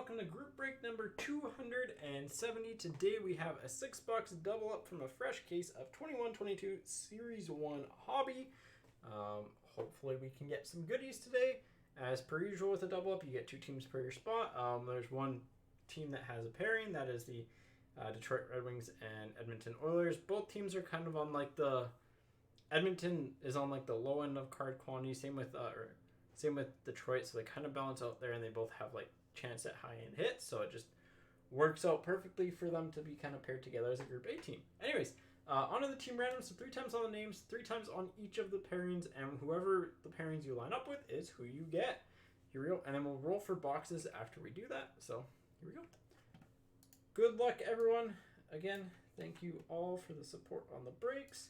welcome to group break number 270. Today we have a 6-box double up from a fresh case of 21-22 Series 1 Hobby. Hopefully we can get some goodies today. As per usual with a double up, you get 2 teams per your spot. There's one team that has a pairing, that is the Detroit Red Wings and Edmonton Oilers. Both teams are kind of on like the... Edmonton is on like the low end of card quantity, same with Detroit, so they kind of balance out there, and they both have like chance at high end hits, so it just works out perfectly for them to be kind of paired together as a group A team. Anyways, onto the team random. So 3 times on the names, 3 times on each of the pairings, and whoever the pairings you line up with is who you get. Here we go, and then we'll roll for boxes after we do that. So here we go. Good luck, everyone. Again, thank you all for the support on the breaks.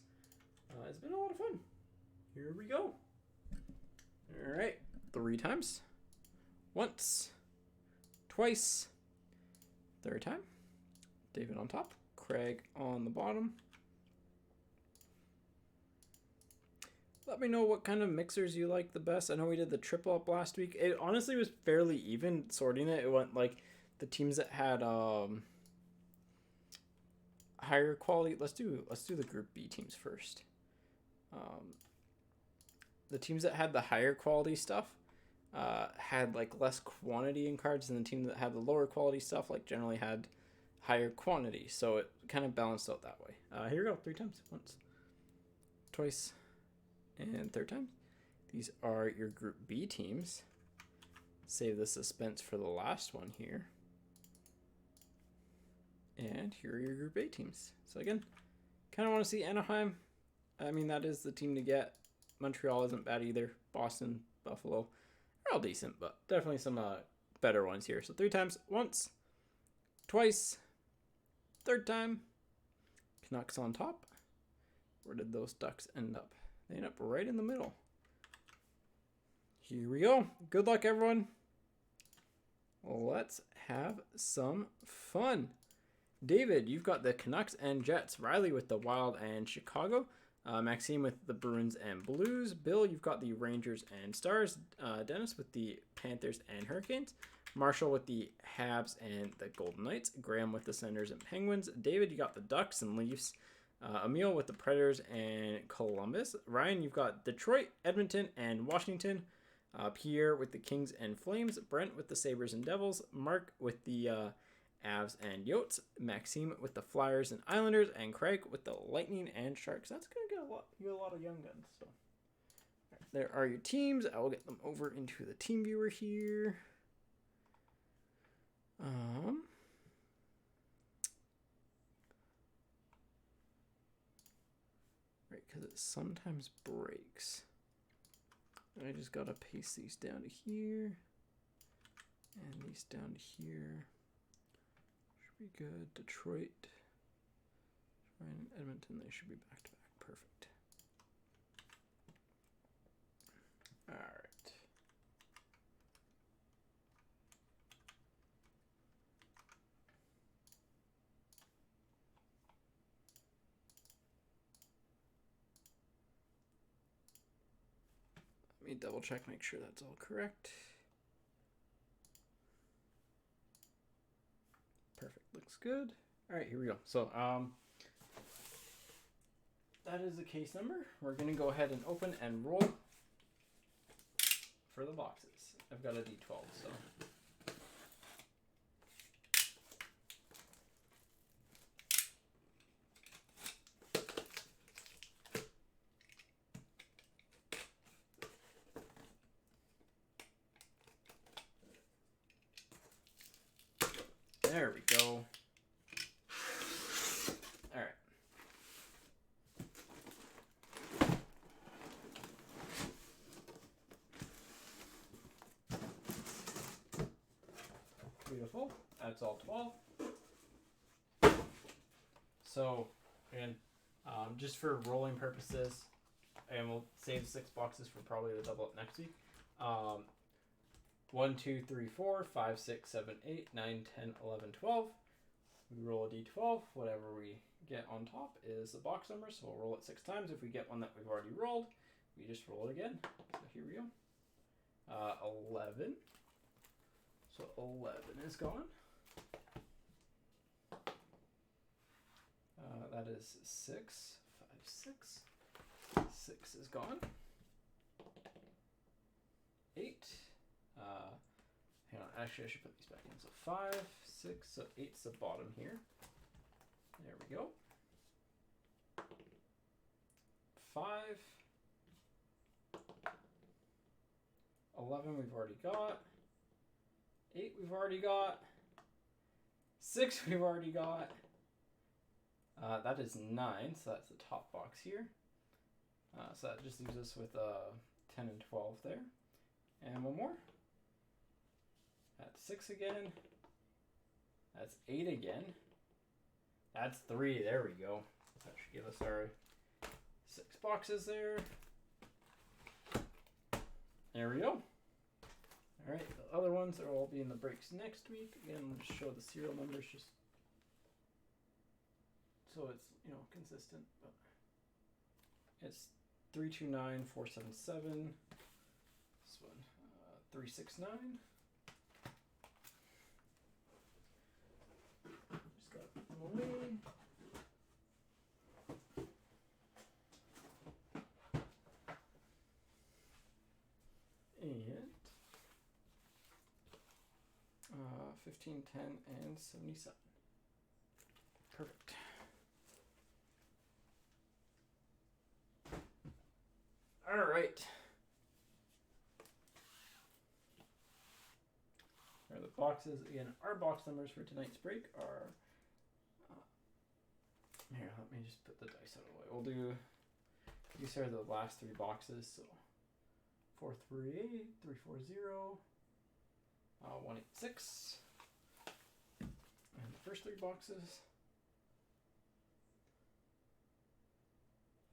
It's been a lot of fun. Here we go. All right, 3 times. Once, twice, 3rd time. David on top, Craig on the bottom. Let me know what kind of mixers you like the best. I know we did the triple up last week. It honestly was fairly even sorting it. It went like the teams that had higher quality. Let's do the group B teams first. The teams that had the higher quality stuff had like less quantity in cards, and the team that had the lower quality stuff like generally had higher quantity, so it kind of balanced out that way. Here we go. 3 times. Once, twice, and 3rd time. These are your group B teams. Save the suspense for the last one here. And here are your group A teams. So again, kind of want to see Anaheim. I mean, that is the team to get. Montreal isn't bad either. Boston, Buffalo, they're all decent, but definitely some better ones here. So 3 times. Once, twice, 3rd time. Canucks on top. Where did those Ducks end up? They end up right in the middle. Here we go. Good luck, everyone. Let's have some fun. David, you've got the Canucks and Jets. Riley with the Wild and Chicago. Maxime with the Bruins and Blues. Bill, you've got the Rangers and Stars. Dennis with the Panthers and Hurricanes. Marshall with the Habs and the Golden Knights. Graham with the Senators and Penguins. David, you got the Ducks and Leafs. Emil with the Predators and Columbus. Ryan, you've got Detroit, Edmonton, and Washington. Pierre with the Kings and Flames. Brent with the Sabres and Devils. Mark with the Avs and Yotes. Maxime with the Flyers and Islanders. And Craig with the Lightning and Sharks. That's going to get a lot of young guns. So there are your teams. I will get them over into the team viewer here. Right, because it sometimes breaks. I just got to paste these down to here. And these down to here. Should be good. Detroit. And Edmonton, they should be back to back. Perfect. All right. Let me double check, make sure that's all correct. Perfect, looks good. All right, here we go. So that is the case number. We're gonna go ahead and open and roll for the boxes. I've got a D12, so. There we go. All right. Beautiful. That's all 12. So, again, just for rolling purposes, and we'll save 6 boxes for probably the double up next week. 1, 2, 3, 4, 5, 6, 7, 8, 9, 10, 11, 12. We roll a d12. Whatever we get on top is the box number, so we'll roll it 6 times. If we get one that we've already rolled, we just roll it again. So here we go. 11. So 11 is gone. That is 6, 5, 6. 6 is gone. 8. Hang on, actually I should put these back in. So 5, 6, so 8's the bottom here. There we go. 5. 11 we've already got. 8 we've already got. 6 we've already got. That is 9, so that's the top box here. So that just leaves us with 10 and 12 there. And one more. That's 6 again. That's 8 again. That's 3. There we go. That should give us our 6 boxes there. There we go. Alright, the other ones will all be in the breaks next week. Again, we'll just show the serial numbers just so it's, you know, consistent. But it's 329477. This one, 369. Just gotta put them away. And 15, 10, and 77. Perfect. All right. There are the boxes. Again, our box numbers for tonight's break are... here, let me just put the dice out of the way. We'll do... These are the last 3 boxes, so... 438, 340, 186. And the first 3 boxes.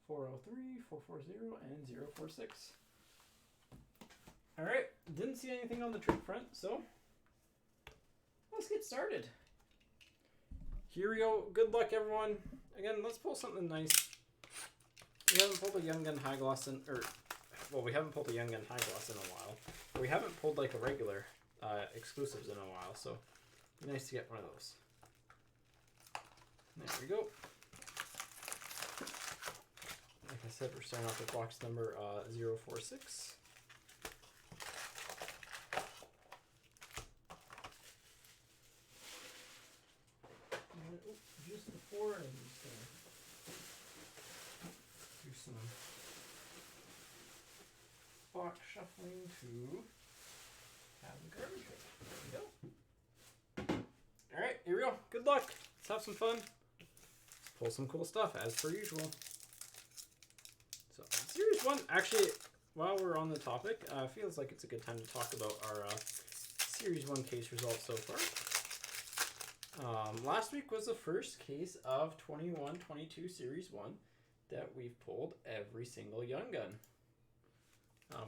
403, 440, and 046. Alright, didn't see anything on the trick front, so let's get started. Here we go. Good luck, everyone. Again, let's pull something nice. We haven't pulled a Young Gun High Gloss in, well, we haven't pulled a Young Gun High Gloss in a while. We haven't pulled like a regular exclusives in a while, so it'd be nice to get one of those. There we go. Like I said, we're starting off with box number 046. And, just before, I'm just going to do some box shuffling to have the garbage right. There we go. Alright, here we go. Good luck. Let's have some fun. Let's pull some cool stuff as per usual. So, Series 1, actually, while we're on the topic, feels like it's a good time to talk about our Series 1 case results so far. Last week was the first case of 21-22 Series 1 that we've pulled every single Young Gun.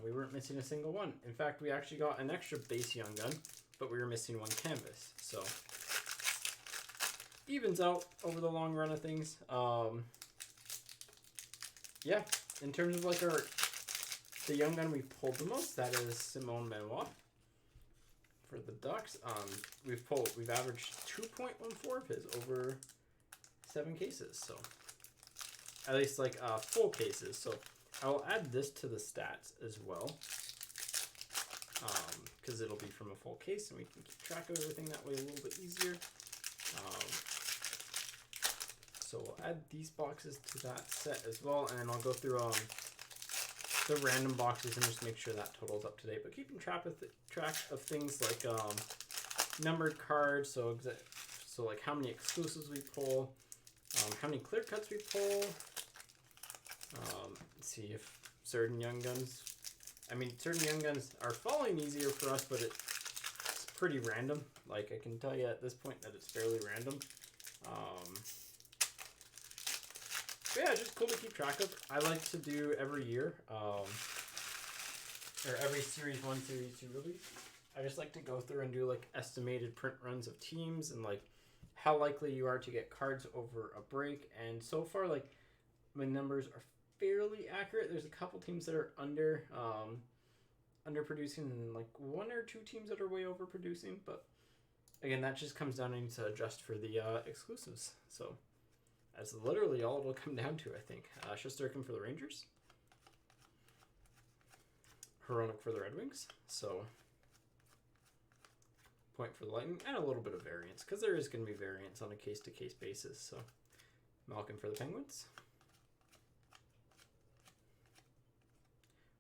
We weren't missing a single one. In fact, we actually got an extra base Young Gun, but we were missing 1 canvas. So, evens out over the long run of things. Yeah, in terms of like the Young Gun we've pulled the most, that is Simone Benoit. For the Ducks, we've averaged 2.14 of his over 7 cases. So, at least like full cases. So, I'll add this to the stats as well, because it'll be from a full case and we can keep track of everything that way a little bit easier. So we'll add these boxes to that set as well, and then I'll go through the random boxes and just make sure that total's up to date. But keeping track of things like numbered cards, so like how many exclusives we pull, how many clear cuts we pull. See if certain Young Guns, certain Young Guns are falling easier for us, but it's pretty random. Like, I can tell you at this point that it's fairly random. But yeah, just cool to keep track of. I like to do every year, or every Series 1, Series 2 release. I just like to go through and do like estimated print runs of teams and like how likely you are to get cards over a break. And so far, like, my numbers are fairly accurate. There's a couple teams that are under. underproducing and like 1 or 2 teams that are way overproducing. But again, that just comes down to adjust for the exclusives. So that's literally all it'll come down to, I think. Shesterkin for the Rangers. Hronek for the Red Wings. So point for the Lightning, and a little bit of variance, because there is going to be variance on a case-to-case basis. So Malkin for the Penguins.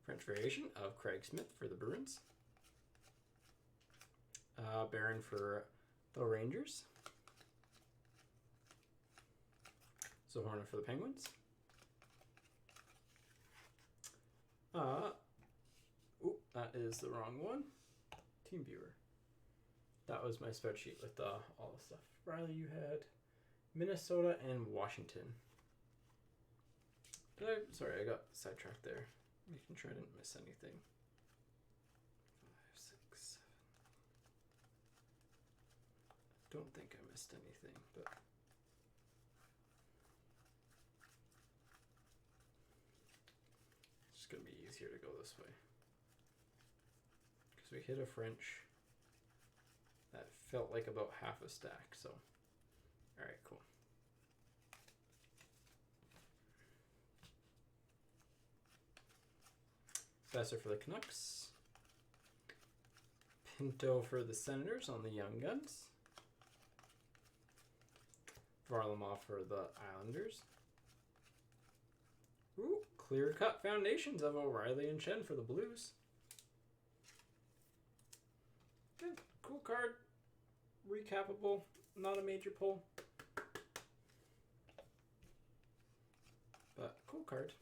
French variation of Craig Smith for the Bruins. Barron for the Rangers. Zohorna for the Penguins. That is the wrong one. Team Viewer. That was my spreadsheet with all the stuff. Riley, you had Minnesota and Washington. Sorry, I got sidetracked there. Making sure I didn't miss anything. 5, 6, 7. Don't think I missed anything, but it's just gonna be easier to go this way because we hit a French that felt like about half a stack. So, all right, cool. Besser for the Canucks. Pinto for the Senators on the Young Guns. Varlamov for the Islanders. Ooh, clear-cut foundations of O'Reilly and Chen for the Blues. Good, cool card. Recapable, not a major pull. But cool card.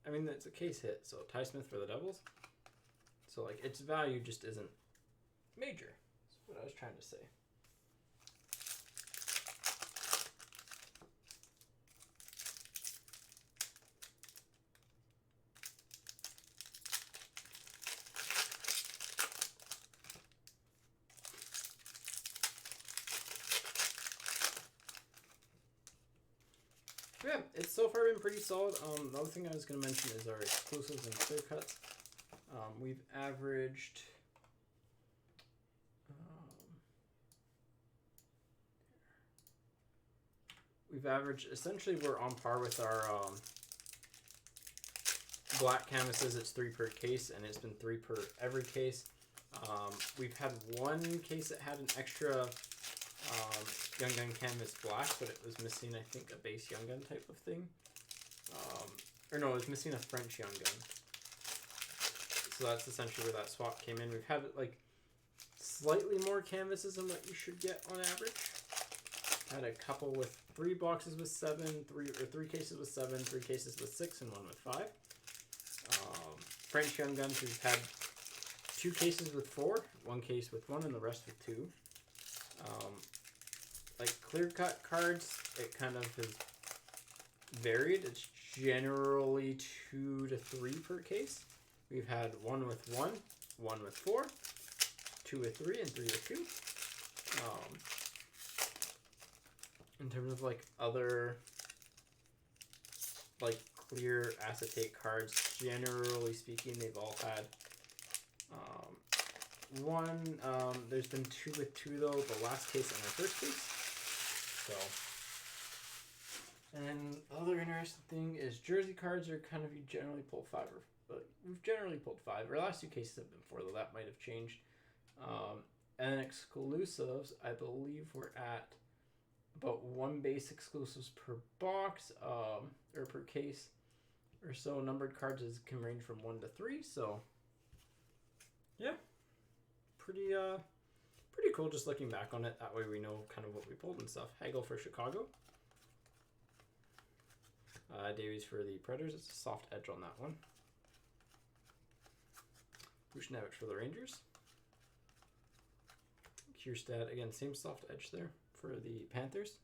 I mean, it's a case hit, so Ty Smith for the Devils. So, like, its value just isn't major. That's what I was trying to say. Yeah, it's so far been pretty solid. The other thing I was going to mention is our exclusives and clear cuts. We've averaged essentially we're on par with our black canvases. It's 3 per case, and it's been 3 per every case. We've had one case that had an extra Young Gun canvas black, but it was missing, I think, a base Young Gun type of thing. Or no, it was missing a French Young Gun. So that's essentially where that swap came in. We've had like slightly more canvases than what you should get on average. Had a couple with 3 boxes with 7, 3 cases with 7, 3 cases with 6, and 1 with 5. French Young Guns, we've had 2 cases with 4, 1 case with 1, and the rest with 2. Like clear-cut cards, it kind of has varied. It's generally 2 to 3 per case. We've had 1 with 1, 1 with 4, 2 with 3, and 3 with 2. In terms of like other like clear acetate cards, generally speaking, they've all had one. There's been 2 with 2 though, the last case and our first case. So, and the other interesting thing is jersey cards are kind of, you generally pull 5, but we've generally pulled 5. Our last 2 cases have been 4 though, that might have changed. And exclusives, I believe we're at about 1 base exclusives per box, or per case or so. Numbered cards can range from 1 to 3, so yeah, pretty cool just looking back on it. That way we know kind of what we pulled and stuff. Hagel for Chicago. Davies for the Predators. It's a soft edge on that one. Bushnevich for the Rangers. Kierstad, again, same soft edge there for the Panthers.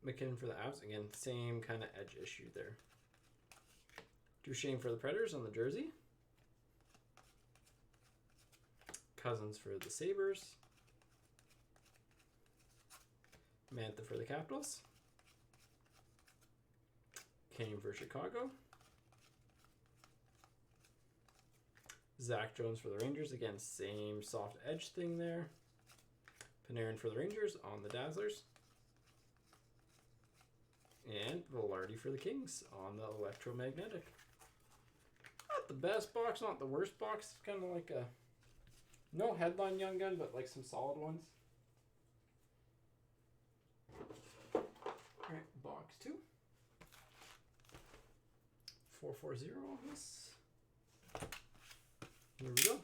McKinnon for the Avs. Again, same kind of edge issue there. Duchesne for the Predators on the jersey. Cousins for the Sabres. Mantha for the Capitals. Kane for Chicago. Zach Jones for the Rangers. Again, same soft edge thing there. Panarin for the Rangers on the Dazzlers. And Velarde for the Kings on the Electromagnetic. Not the best box, not the worst box. It's kind of like a... No headline Young Gun, but like some solid ones. Alright, box 2. 440 on this. Here we go.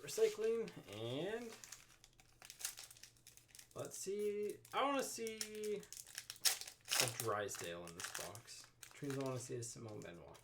Recycling, and let's see. I want to see a Drysdale in this box. Which means I want to see a Simone Benoit.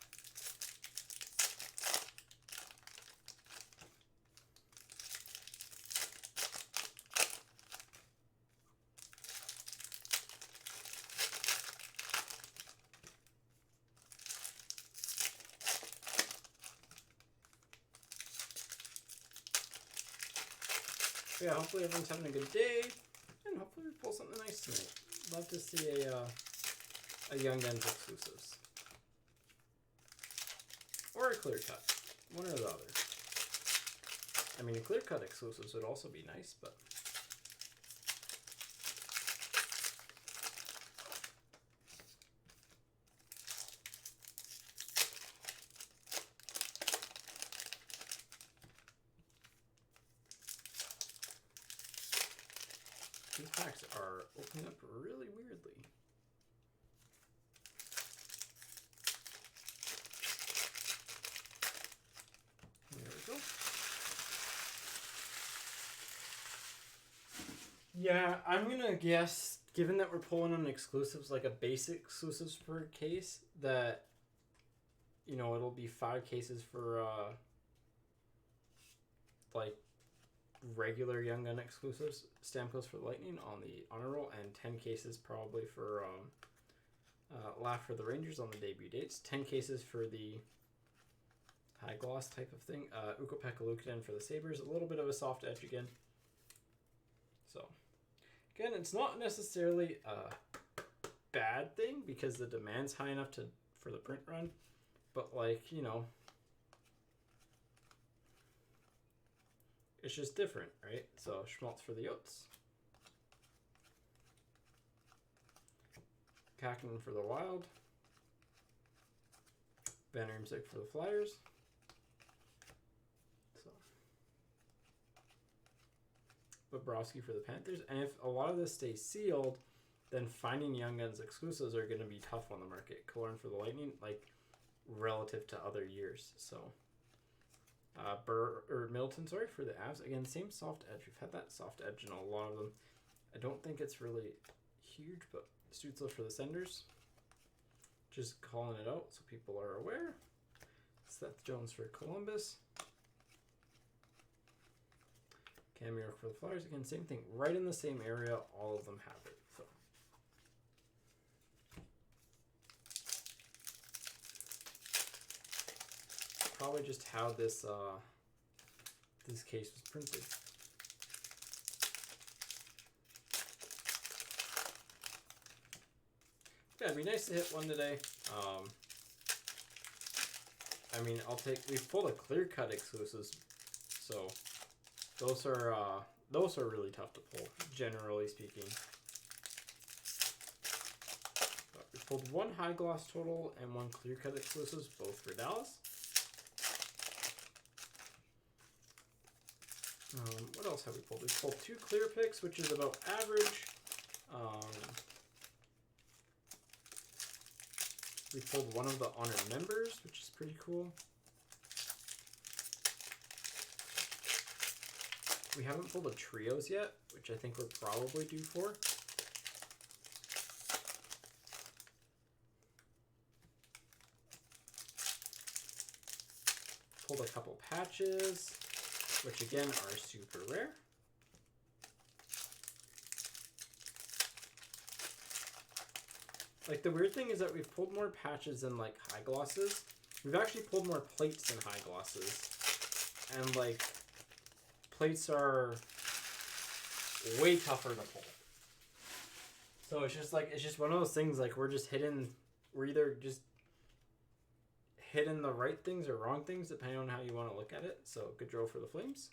Yeah, hopefully everyone's having a good day, and hopefully we pull something nice tonight. Love to see a Young Guns exclusives. Or a clear cut. One or the other. I mean, a clear cut exclusives would also be nice, but... These packs are opening up really weirdly. There we go. Yeah, I'm gonna guess, given that we're pulling on exclusives, like a basic exclusives per case, that, you know, it'll be 5 cases for, like, regular Young Gun exclusives, Stamkos for the Lightning on the honor roll, and 10 cases probably for Laugh for the Rangers on the debut dates, 10 cases for the high gloss type of thing, Ukko-Pekka Luukkonen for the Sabres, a little bit of a soft edge again. So, again, it's not necessarily a bad thing because the demand's high enough for the print run, but like, you know, it's just different, right? So Schmaltz for the Yotes. Kahkonen for the Wild. Van Riemsdyk for the Flyers. So Bobrovsky for the Panthers. And if a lot of this stays sealed, then finding Young Guns exclusives are going to be tough on the market. Killorn for the Lightning, like, relative to other years. So Middleton, sorry, for the Avs. Again, same soft edge. We've had that soft edge in a lot of them. I don't think it's really huge, but Stützle for the Senders. Just calling it out so people are aware. Seth Jones for Columbus. Cam York for the Flyers. Again, same thing. Right in the same area, all of them have it. So. Probably just how this this case was printed. Yeah, it'd be nice to hit one today. I mean, we've pulled a clear cut exclusives, so those are really tough to pull, generally speaking. But we pulled 1 high gloss total and 1 clear cut exclusives, both for Dallas. What else have we pulled? We pulled 2 clear picks, which is about average. We pulled 1 of the honored members, which is pretty cool. We haven't pulled the trios yet, which I think we're probably due for. Pulled a couple patches, which again are super rare. Like, the weird thing is that we've pulled more patches than, like, high glosses. We've actually pulled more plates than high glosses. And, like, plates are way tougher to pull. So it's just, like, it's just one of those things, like, we're either just hitting the right things or wrong things, depending on how you want to look at it. So, good draw for the Flames.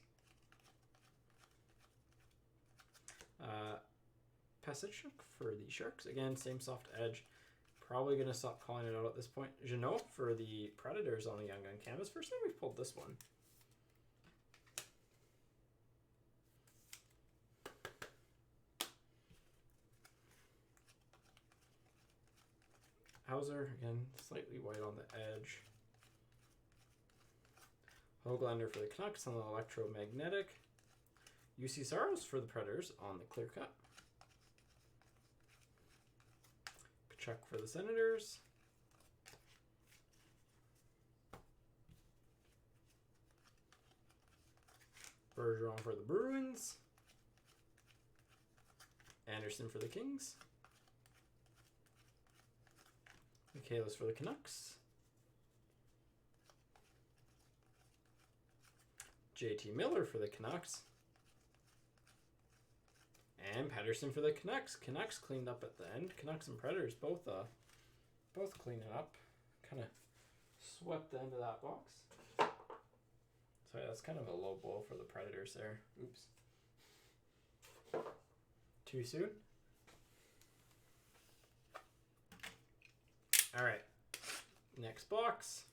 Passage for the Sharks. Again, same soft edge. Probably going to stop calling it out at this point. Jeannot for the Predators on the Young Gun canvas. First time we've pulled this one. Hauser, again, slightly white on the edge. Hoglander for the Canucks on the Electromagnetic. UC Saros for the Predators on the Clear Cut. Kachuk for the Senators. Bergeron for the Bruins. Anderson for the Kings. Michaelis for the Canucks. JT Miller for the Canucks. And Patterson for the Canucks. Canucks cleaned up at the end. Canucks and Predators both cleaning up. Kind of swept the end of that box. Sorry, that's kind of a low blow for the Predators there. Oops. Too soon? All right. Next box.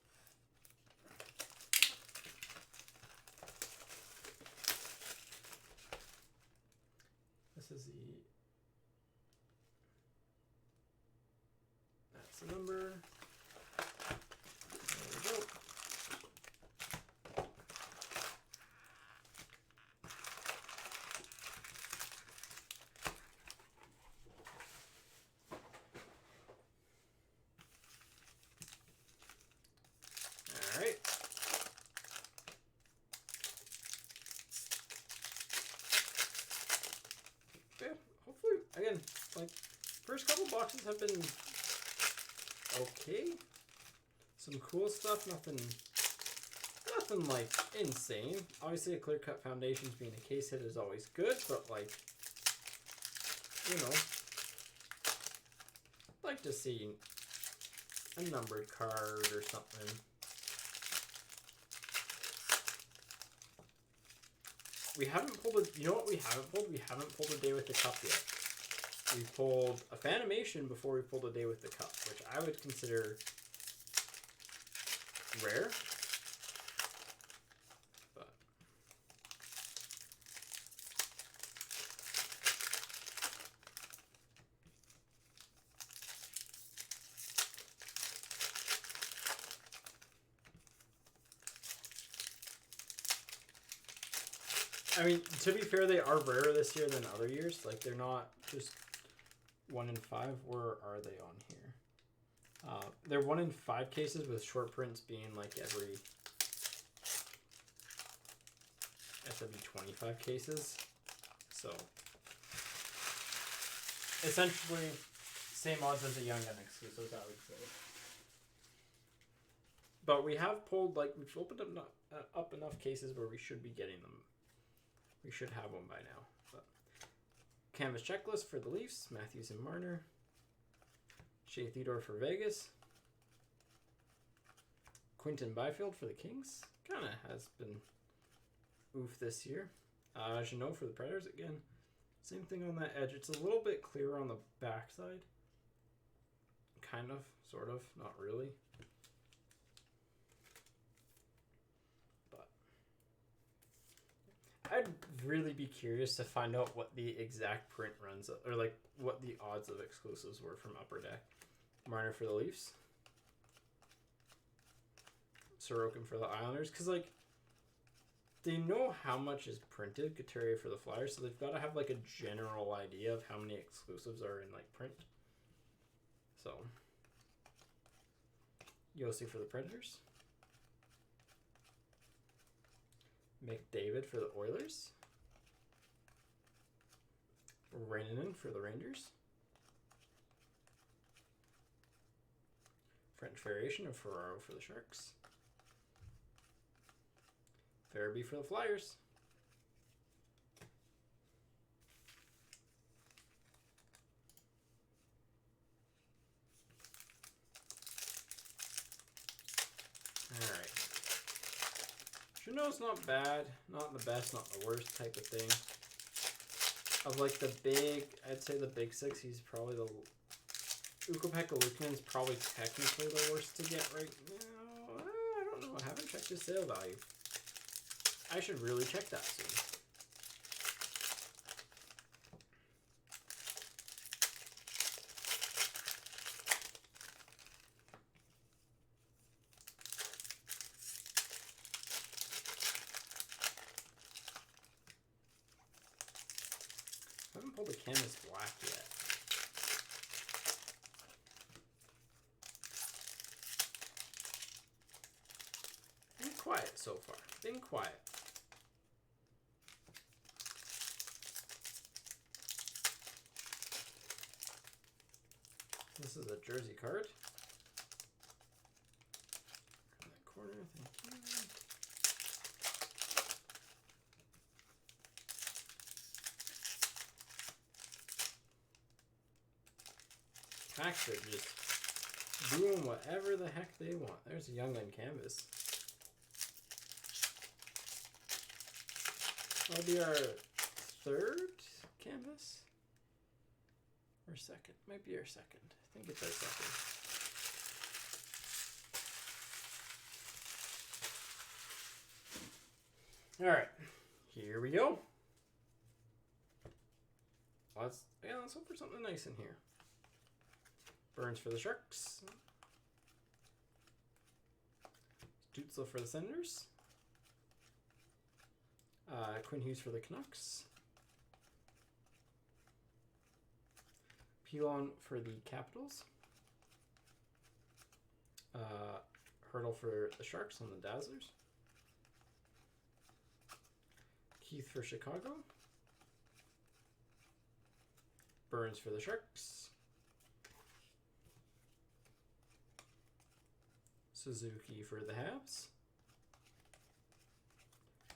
This is that's the number. There we go. All right. Yeah, hopefully, again, like, first couple boxes have been okay. Some cool stuff, nothing like insane. Obviously, a clear cut foundations being a case hit is always good, but like, you know, I'd like to see a numbered card or something. We haven't pulled a, you know what we haven't pulled? We haven't pulled a Day with the Cup yet. We pulled a Fanimation before we pulled a Day with the Cup, which I would consider rare. But I mean, to be fair, they are rarer this year than other years. Like, they're not just 1 in 5. Where are they on here? They're 1 in 5 cases, with short prints being like every SW25 cases. So essentially same odds as a Young Gun exclusive, I would say. But we have pulled, like, we've opened up enough cases where we should be getting them. We should have one by now. But canvas checklist for the Leafs, Matthews and Marner. Shea Theodore for Vegas. Quinton Byfield for the Kings. Kind of has been oof this year. Jeannot for the Predators again. Same thing on that edge. It's a little bit clearer on the backside. Kind of, sort of, not really. But I'd really be curious to find out what the exact print runs, or like what the odds of exclusives were from Upper Deck. Marner for the Leafs. Sorokin for the Islanders, because like they know how much is printed. Couturier for the Flyers, so they've got to have like a general idea of how many exclusives are in like print. So Yossi for the Predators. McDavid for the Oilers. Rantanen for the Rangers. French variation of Ferraro for the Sharks. Farabee for the Flyers. Alright. Jeannot's not bad. Not the best, not the worst type of thing. Of like the big, I'd say the big six, he's probably the... Ukko-Pekka Luukkonen's probably technically the worst to get right now. I don't know. I haven't checked his sale value. I should really check that soon. I haven't pulled a canvas black yet. Been quiet so far. Been quiet. This is a jersey card. In that corner, thank you. Packs are just doing whatever the heck they want. There's a Young Gun canvas. That'll be our third canvas? Or second? Might be our second. I think it's our second. Alright. Here we go. Let's hope for something nice in here. Burns for the Sharks. Stützle for the Senators. Quinn Hughes for the Canucks. Pilon for the Capitals. Hurdle for the Sharks on the Dazzlers. Keith for Chicago. Burns for the Sharks. Suzuki for the Habs.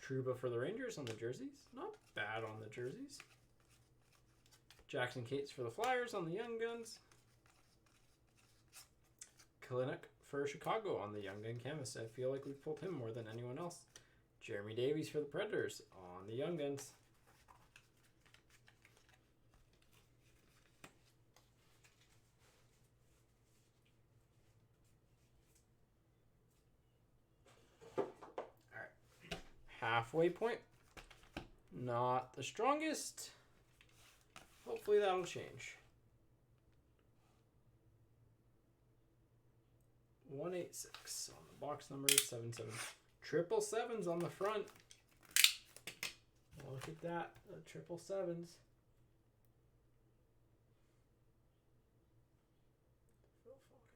Trouba for the Rangers on the jerseys. Not bad on the jerseys. Jackson Cates for the Flyers on the Young Guns. Kalinick for Chicago on the Young Gun canvas. I feel like we've pulled him more than anyone else. Jeremy Davies for the Predators on the Young Guns. Alright. Halfway point. Not the strongest. Hopefully that'll change. 186 on the box numbers, 77. Triple sevens on the front. Look at that, the triple sevens. Full focus.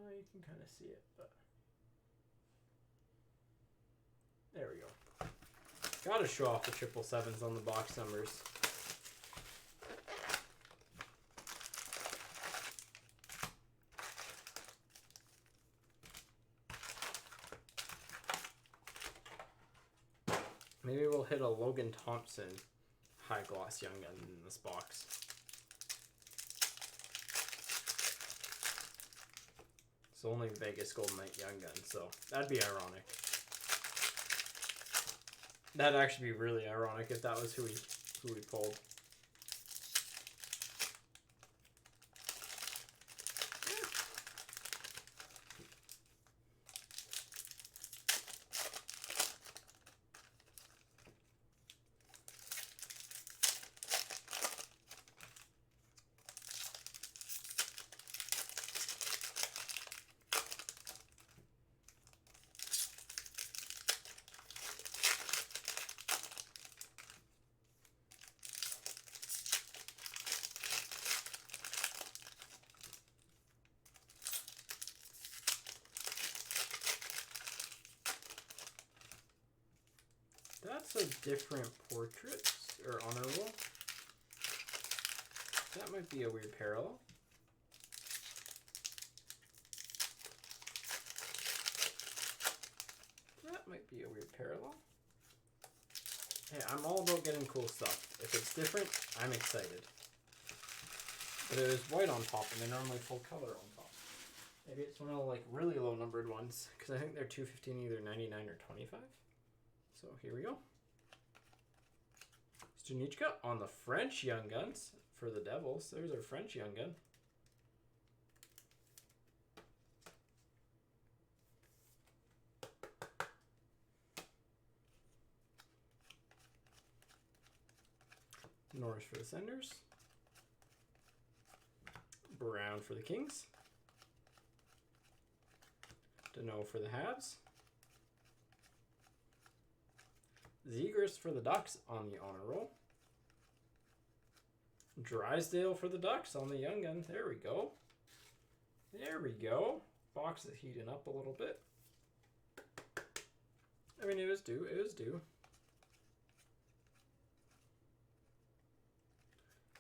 You can kind of see it, but there we go. Gotta show off the triple sevens on the box numbers. Maybe we'll hit a Logan Thompson high gloss Young Gun in this box. It's only Vegas Golden Knight Young Gun, so that'd be ironic. That'd actually be really ironic if that was who we pulled. That's a different portrait, or honorable. That might be a weird parallel. That might be a weird parallel. Hey, I'm all about getting cool stuff. If it's different, I'm excited. But it was white on top, and they're normally full color on top. Maybe it's one of the like really low numbered ones, because I think they're 215, either 99 or 25. So here we go. Stunichka on the French Young Guns for the Devils. There's our French Young Gun. Norris for the Senders. Brown for the Kings. Deneau for the Habs. Zegras for the Ducks on the honor roll. Drysdale for the Ducks on the Young Gun. There we go. There we go. Box is heating up a little bit. I mean, it was due. It was due.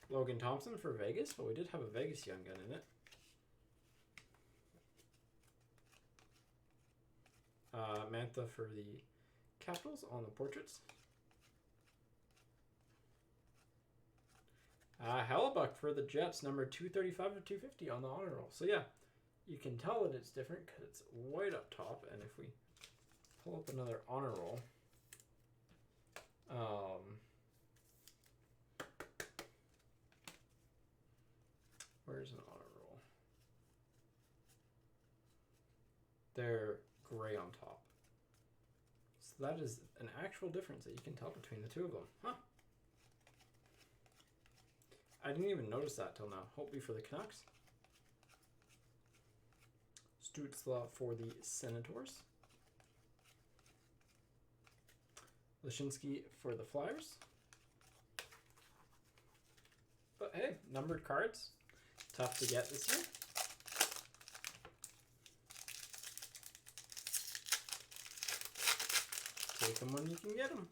Logan Thompson for Vegas. Well, we did have a Vegas Young Gun in it. Mantha for the Capitals on the portraits. Hellebuck for the Jets, number 235 of 250 on the honor roll. So yeah, you can tell that it's different because it's white up top. And if we pull up another honor roll, where's an honor roll? They're gray on top. So that is an actual difference that you can tell between the two of them. Huh. I didn't even notice that till now. Hopefully for the Canucks. Stützle for the Senators. Lashinsky for the Flyers. But hey, numbered cards. Tough to get this year. Take them when you can get them.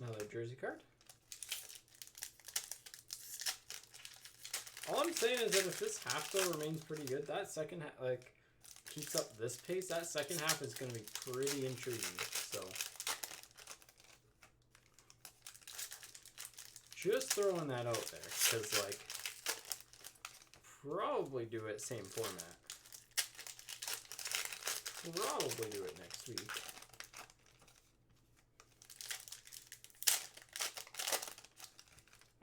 Another jersey card. All I'm saying is that if this half though remains pretty good, that second half like keeps up this pace, that second half is going to be pretty intriguing. So just throwing that out there, because like probably do it same format. Probably do it next week.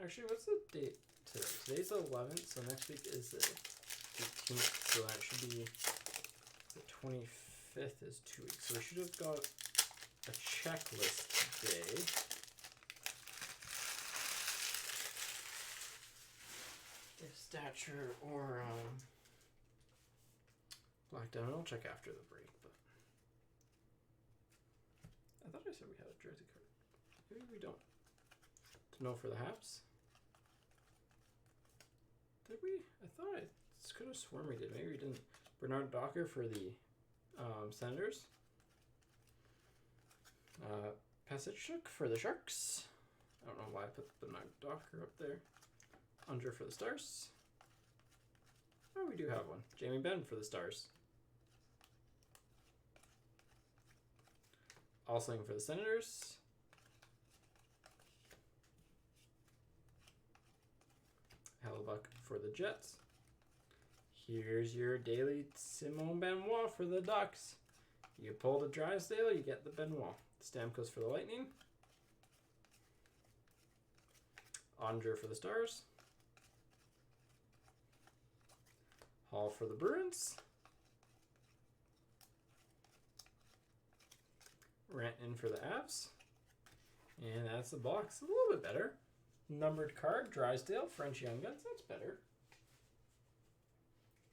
Actually, what's the date today? Today's the 11th, so next week is the 18th, so that should be the 25th is 2 weeks. So we should have got a checklist today. If stature or Black Diamond, I'll check after the break, but I thought I said we had a jersey card. Maybe we don't. To know for the Habs. Did we? I thought I could have sworn we did. Maybe we didn't. Bernard Docker for the Senators. Pasechuk for the Sharks. I don't know why I put Bernard Docker up there. Unger for the Stars. Oh, we do have one. Jamie Benn for the Stars. Alsling for the Senators. Hellebuck for the Jets. Here's your daily Simon Benoit for the Ducks. You pull the Drysdale, you get the Benoit. Stamkos for the Lightning. Andre for the Stars. Hall for the Bruins. Rantanen for the Avs. And that's the box. A little bit better. Numbered card, Drysdale, French Young Guns. That's better.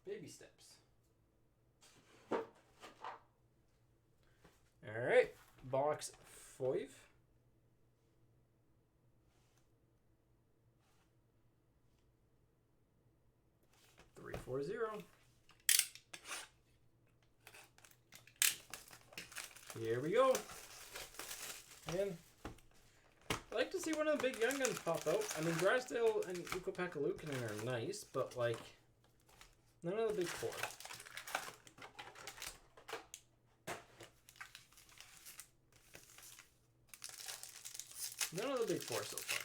Baby steps. All right, box 5. $340. Here we go. And I like to see one of the big young guns pop out. I mean, Drysdale and Ukko-Pekka Luukkonen are nice, but like, none of the big four. None of the big four so far.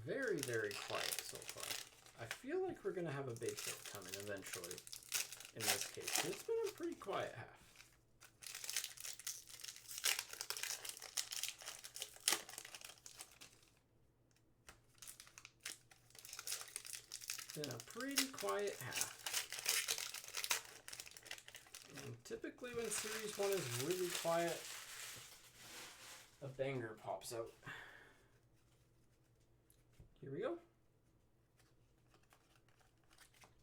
Very, very quiet so far. I feel like we're going to have a big hit coming eventually in this case. It's been a pretty quiet half. Been a pretty quiet half. And typically when Series 1 is really quiet, a banger pops out. Here we go.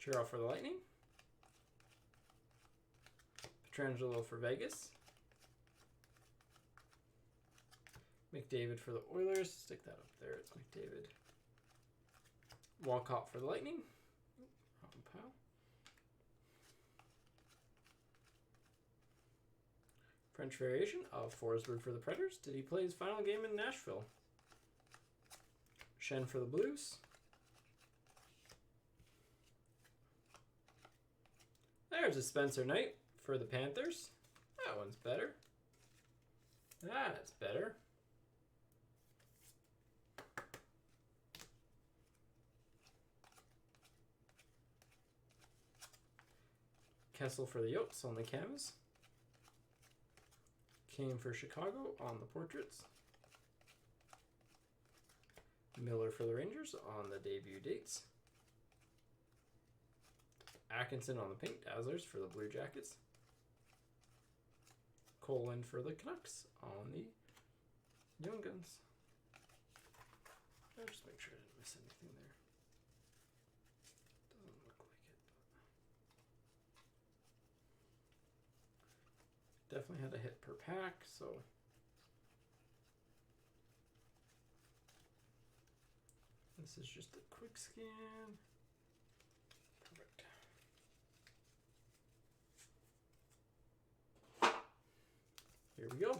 Chiro for the Lightning. Pietrangelo for Vegas. McDavid for the Oilers. Stick that up there. It's McDavid. Walcott for the Lightning. Wrong pile. French variation of Forsberg for the Predators. Did he play his final game in Nashville? Shen for the Blues. There's a Spencer Knight for the Panthers. That one's better. That's better. Kessel for the Yotes on the canvas. Kane for Chicago on the portraits. Miller for the Rangers on the debut dates. Atkinson on the Pink Dazzlers for the Blue Jackets. Colin for the Canucks on the Young Guns. I'll just make sure I didn't miss anything there. Doesn't look like it. But definitely had a hit per pack, so... This is just a quick scan. Perfect. Here we go.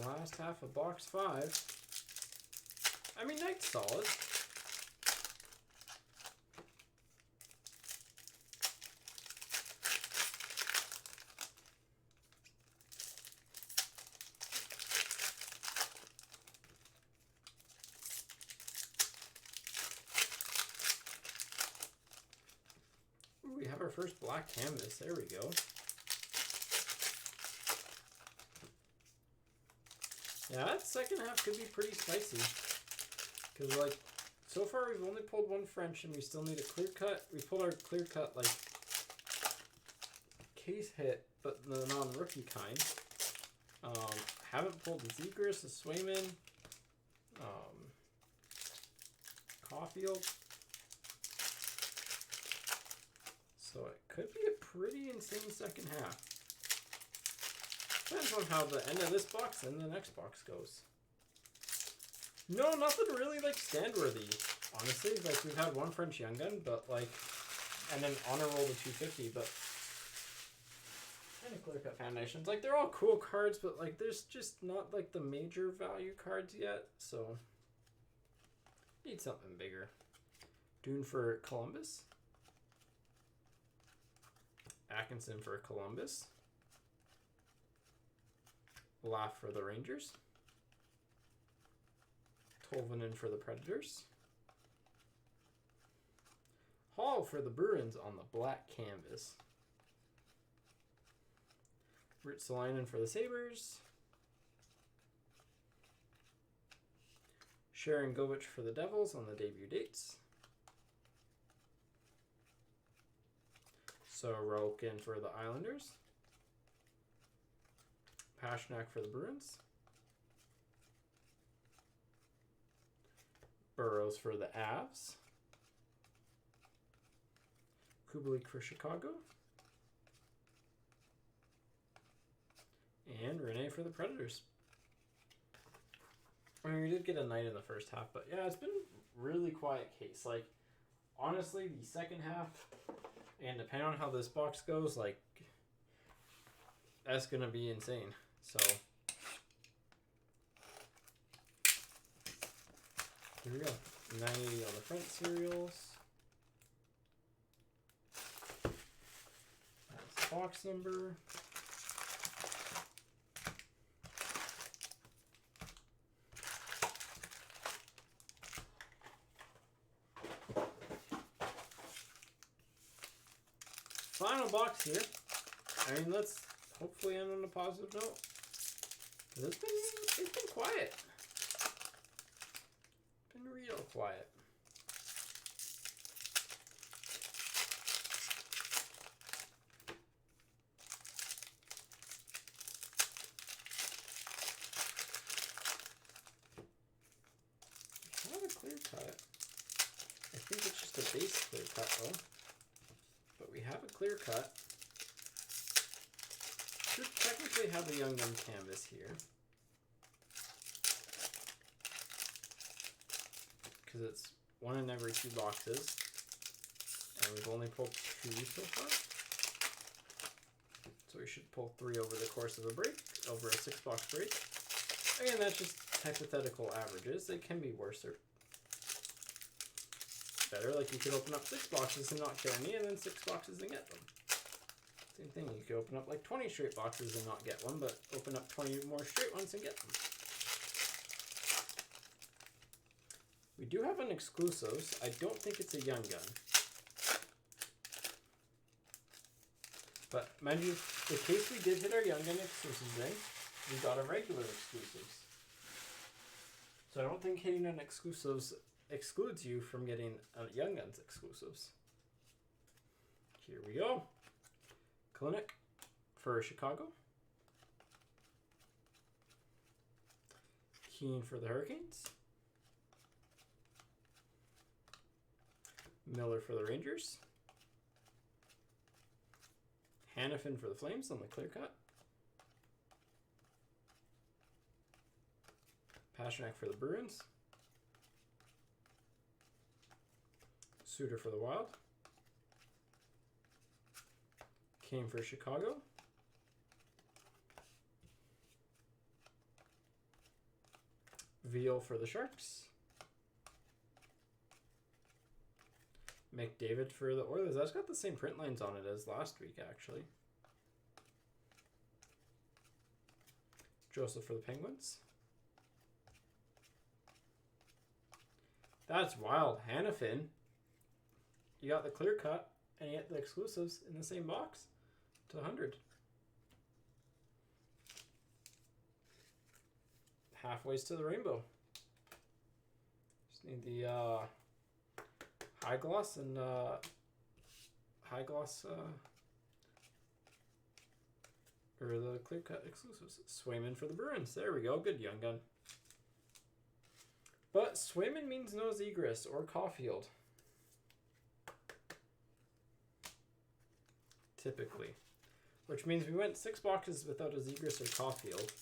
Last half of box 5. I mean, Knight's solid. We have our first black canvas. There we go. Yeah, that second half could be pretty spicy. Because, like, so far we've only pulled one French and we still need a clear cut. We pulled our clear cut, like, case hit, but the non-rookie kind. Haven't pulled the Zegras, the Swayman, Caulfield. So it could be a pretty insane second half. Depends on how the end of this box and the next box goes. No, nothing really like stand worthy. Honestly, like we've had one French Young Gun, but like, and then honor roll to 250, but and a clear cut foundations. Like they're all cool cards, but like there's just not like the major value cards yet. So need something bigger. Dune for Columbus. Atkinson for Columbus. Laugh for the Rangers. Tolvanen for the Predators. Hall for the Bruins on the black canvas. Ritsalainen for the Sabres. Sharon Govich for the Devils on the debut dates. Sorokin for the Islanders. Pastrnak for the Bruins. Burrows for the Avs. Kubalik for Chicago. And Rene for the Predators. I mean, we did get a night in the first half, but yeah, it's been a really quiet case. Like, honestly, the second half, and depending on how this box goes, like, that's going to be insane. So, here we go. 980 on the front serials. That's the box number. Final box here. I mean, let's hopefully end on a positive note. It's been quiet. Been real quiet. I have a clear cut. I think it's just a base clear cut though. But we have a clear cut. Should technically have the Young Gun canvas here. Because it's one in every 2 boxes. And we've only pulled 2 so far. So we should pull 3 over the course of a break, over a 6-box break. Again, that's just hypothetical averages. They can be worse or better. Like you could open up 6 boxes and not get any, and then 6 boxes and get them. Same thing, you could open up like 20 straight boxes and not get one, but open up 20 more straight ones and get them. We do have an exclusives. I don't think it's a Young Gun. But mind you, the case we did hit our Young Gun exclusives in, we got a regular exclusives. So I don't think hitting an exclusives excludes you from getting a Young Guns exclusives. Here we go. Clinic for Chicago. Keane for the Hurricanes. Miller for the Rangers. Hannafin for the Flames on the clear cut. Pastrnak for the Bruins. Suter for the Wild. Kane for Chicago. Veal for the Sharks. McDavid for the Oilers. That's got the same print lines on it as last week, actually. Joseph for the Penguins. That's wild. Hannafin. You got the clear cut, and you get the exclusives in the same box to 100. Halfways to the rainbow. Just need the high gloss and or the clear cut exclusives. Swayman for the Bruins. There we go. Good Young Gun. But Swayman means no Zegras or Caulfield. Typically. Which means we went 6 boxes without a Zegras or Caulfield.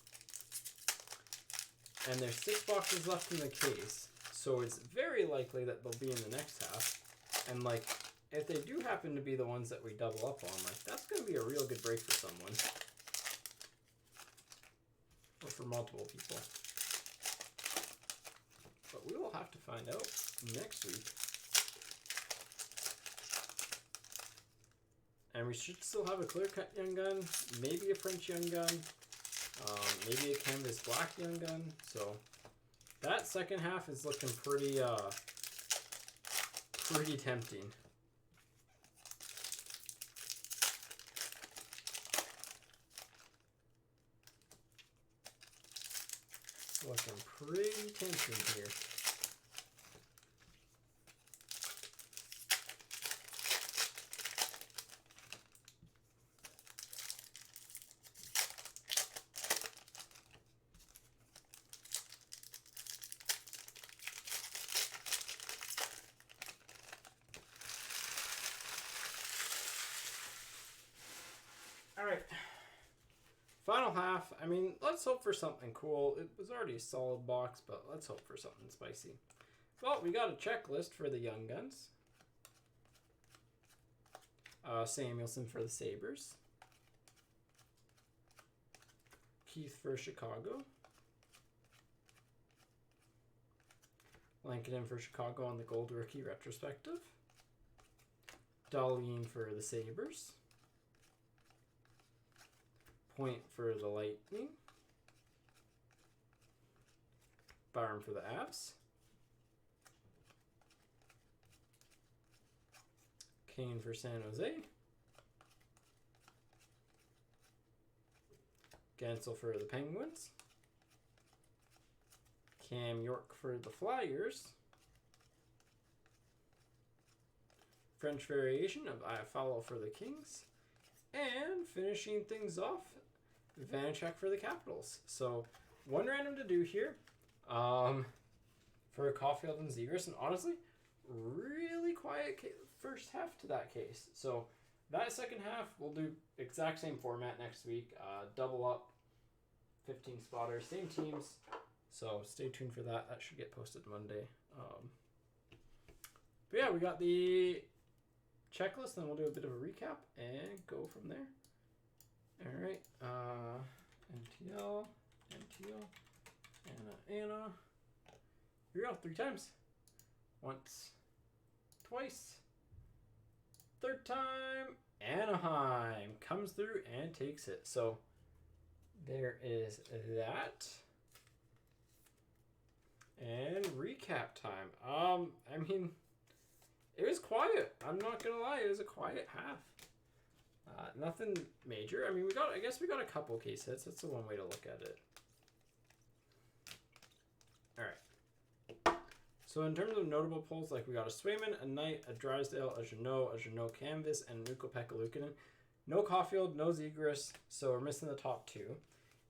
And there's 6 boxes left in the case. So it's very likely that they'll be in the next half. And like, if they do happen to be the ones that we double up on, like that's going to be a real good break for someone. Or for multiple people. But we will have to find out next week. And we should still have a clear-cut Young Gun, maybe a French Young Gun, maybe a canvas black Young Gun. So that second half is looking pretty tempting. Looking pretty tempting here. All right. Final half. I mean, let's hope for something cool. It was already a solid box, but let's hope for something spicy. Well, we got a checklist for the Young Guns. Samuelson for the Sabres. Keith for Chicago. Lankinen for Chicago on the Gold Rookie Retrospective. Dahlin for the Sabres. Point for the Lightning. Barm for the Avs. Kane for San Jose. Gansel for the Penguins. Cam York for the Flyers. French variation of Iafallo for the Kings. And finishing things off, Vanacek for the Capitals. So one random to do here for Caulfield and Zegras. And honestly, really quiet first half to that case. So that second half, we'll do exact same format next week. Double up, 15 spotters, same teams. So stay tuned for that. That should get posted Monday. But yeah, we got the checklist, then we'll do a bit of a recap and go from there. All right. NTL, Anna. Here we go, 3 times. Once, twice, third time, Anaheim comes through and takes it. So there is that. And recap time. I mean, it was quiet. I'm not gonna lie, it was a quiet half. Nothing major. I mean, I guess we got a couple case hits. That's the one way to look at it. All right. So in terms of notable pulls, like we got a Swayman, a Knight, a Drysdale, a Jeannot Canvas, and Ukko-Pekka Luukkonen. No Caulfield, no Zegras, so we're missing the top 2.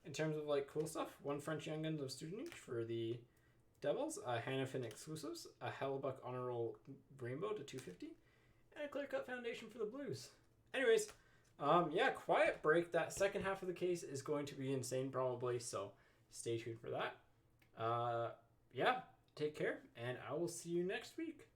In terms of like cool stuff, 1 French Young Guns of Studenic for the Devils, a Hanifin Exclusives, a Hellebuck Honor Roll Rainbow to 250, and a Clear Cut Foundation for the Blues. Anyways, yeah, quiet break. That second half of the case is going to be insane probably, so stay tuned for that. Yeah, take care, and I will see you next week.